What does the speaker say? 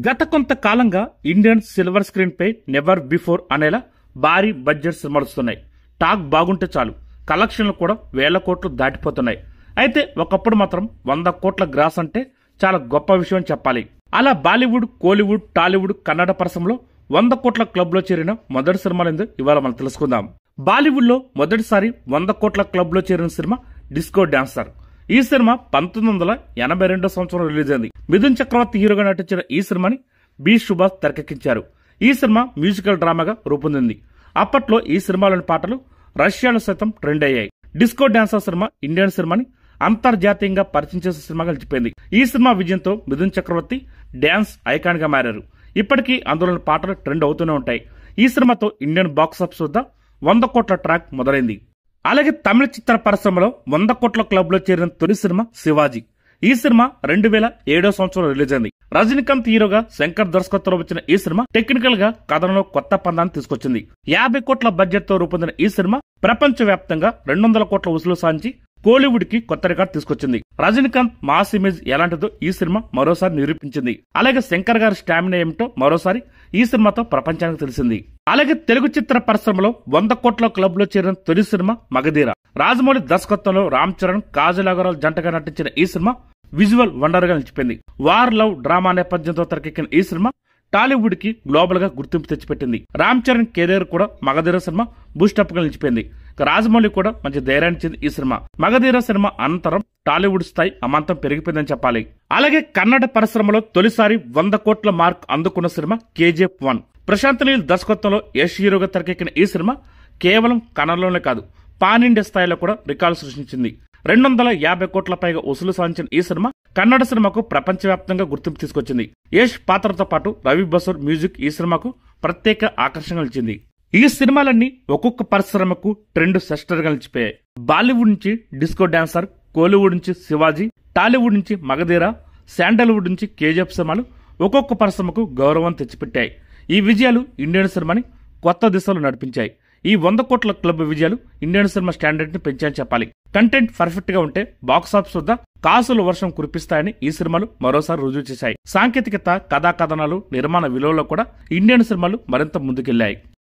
గత కొంతకాలంగా Indian silver screen పై never before అనేలా భారీ బడ్జెట్ సినిమాలు వస్తున్నాయి. టాక్ బాగుంటే చాలు కలెక్షన్లు కూడా 1000 కోట్లు దాటిపోతున్నాయి. అయితే ఒకప్పుడు మాత్రం 100 కోట్ల గ్రాస్ అంటే చాలా గొప్ప విషయం చెప్పాలి. అలా బాలీవుడ్, కోలీవుడ్, టాలీవుడ్, కన్నడ పరిశ్రమలో 100 కోట్ల క్లబ్ లో చేరిన మొదటి సినిమాలు ఇవాళ మనం తెలుసుకుందాం. బాలీవుడ్ లో మొదటిసారి 100 కోట్ల క్లబ్ లో చేరిన సినిమా డిస్కో డాన్సర్. ఈ సినిమా 1982 సంవత్సరం రిలీజ్ అయింది. మిథున్ చక్రవర్తి హీరోగా నటించిన ఈ సినిమాని బి సుభాష్ తెరకెక్కించారు. ఈ సినిమా మ్యూజికల్ డ్రామాగా రూపొందింది. అప్పట్లో ఈ సినిమాలోని పాటలు రష్యాలో సైతం ట్రెండ్ అయ్యాయి. డిస్కో డాన్సర్ సినిమా ఇండియన్ సినిమాని అంతర్జాతీయంగా పరిచయం చేసే సినిమాగా నిలిచిపోయింది. ఈ సినిమా విజయంతో మిథున్ చక్రవర్తి డాన్స్ ఐకాన్ గా మారారు. ఇప్పటికీ అందులోని పాటలు ట్రెండ్ అవుతూనే ఉంటాయి. ఈ సినిమాతో ఇండియన్ బాక్సాఫీస్ వద్ద 100 కోట్ల ట్రాక్ మొదలైంది. అలాగే తమిళ చిత్ర పరిశ్రమలో 100 కోట్ల క్లబ్ లో చేరిన తొలి సినిమా శివాజీ. ఈ సినిమా 2007 సంవత్సరం రిలీజ్ అయింది. రజనీకాంత్ హీరోగా శంకర్ దర్శకత్వంలో వచ్చిన ఈ సినిమా టెక్నికల్ గా కథనంలో కొత్త పందాన్ని తీసుకొచ్చింది. 50 కోట్ల బడ్జెట్ తో రూపొందిన ఈ సినిమా ప్రపంచ వ్యాప్తంగా 200 కోట్ల వసూలు సాధించి కోలీవుడ్ కి కొత్త రికార్డు తీసుకొచ్చింది. రజనీకాంత్ మాస్ ఇమేజ్ ఎలాంటిదో ఈ సినిమా మరోసారి నిరూపించింది. అలాగే శంకర్ గారి స్టామినా ఏమిటో మరోసారి ఈ సినిమాతో ప్రపంచానికి తెలిసింది. అలాగే తెలుగు చిత్ర పరిశ్రమలో 100 కోట్ల క్లబ్ లో చేరిన తొలి సినిమా మగధీర. రాజమౌళి దర్శకత్వంలో రామ్ చరణ్, కాజల్ అగర్వాల్ జంటగా నటించిన ఈ సినిమా విజువల్ వండర్ గా నిలిచిపోయింది. వార్ లవ్ డ్రామా నేపథ్యంతో తెరకెక్కిన ఈ సినిమా టాలీవుడ్ కి గ్లోబల్ గా గుర్తింపు తెచ్చిపెట్టింది. రామ్ చరణ్ కెరీర్ కూడా మగధీర సినిమా బూస్టప్ గా నిలిచిపోయింది. రాజమౌళి కూడా మంచి ధైర్యాన్ని ఇచ్చింది ఈ సినిమా. మగధీర సినిమా అనంతరం టాలీవుడ్ స్థాయి అమాంతం పెరిగిపోయిందని చెప్పాలి. అలాగే కన్నడ పరిశ్రమలో తొలిసారి 100 కోట్ల మార్క్ అందుకున్న సినిమా KGF 1. ప్రశాంత్ నీల్ దర్శకత్వంలో యష్ హీరోగా తెరకెక్కిన ఈ సినిమా కేవలం కన్నడలోనే కాదు పాన్ ఇండియా స్థాయిలో కూడా రికార్డు సృష్టించింది. 250 కోట్ల పైగా వసూలు సాధించిన ఈ సినిమా కన్నడ సినిమాకు ప్రపంచవ్యాప్తంగా గుర్తింపు తీసుకొచ్చింది. యష్ పాత్రతో పాటు రవి బసూర్ మ్యూజిక్ ఈ సినిమాకు ప్రత్యేక ఆకర్షణగా నిలిచింది. ఈ సినిమాలన్నీ ఒక్కొక్క పరిశ్రమకు ట్రెండ్ సెస్టర్ గా నిలిచిపోయాయి. బాలీవుడ్ నుంచి డిస్కో డాన్సర్, కోలీవుడ్ నుంచి శివాజీ, టాలీవుడ్ నుంచి మగధీర, శాండల్వుడ్ నుంచి KGF సినిమాలు ఒక్కొక్క పరిశ్రమకు గౌరవం తెచ్చిపెట్టాయి. ఈ విజయాలు ఇండియన్ సినిమాని కొత్త దిశలో నడిపించాయి. ఈ 100 కోట్ల క్లబ్ విజయాలు ఇండియన్ సినిమా స్టాండర్డ్ ని పెంచాయని చెప్పాలి. కంటెంట్ పర్ఫెక్ట్ గా ఉంటే బాక్సాఫీస్ వద్ద కాసుల వర్షం కురిపిస్తాయని ఈ సినిమాలు మరోసారి రుజువు చేశాయి. సాంకేతికత, కథా కథనాలు, నిర్మాణ విలువలో కూడా ఇండియన్ సినిమాలు మరింత ముందుకెళ్లాయి.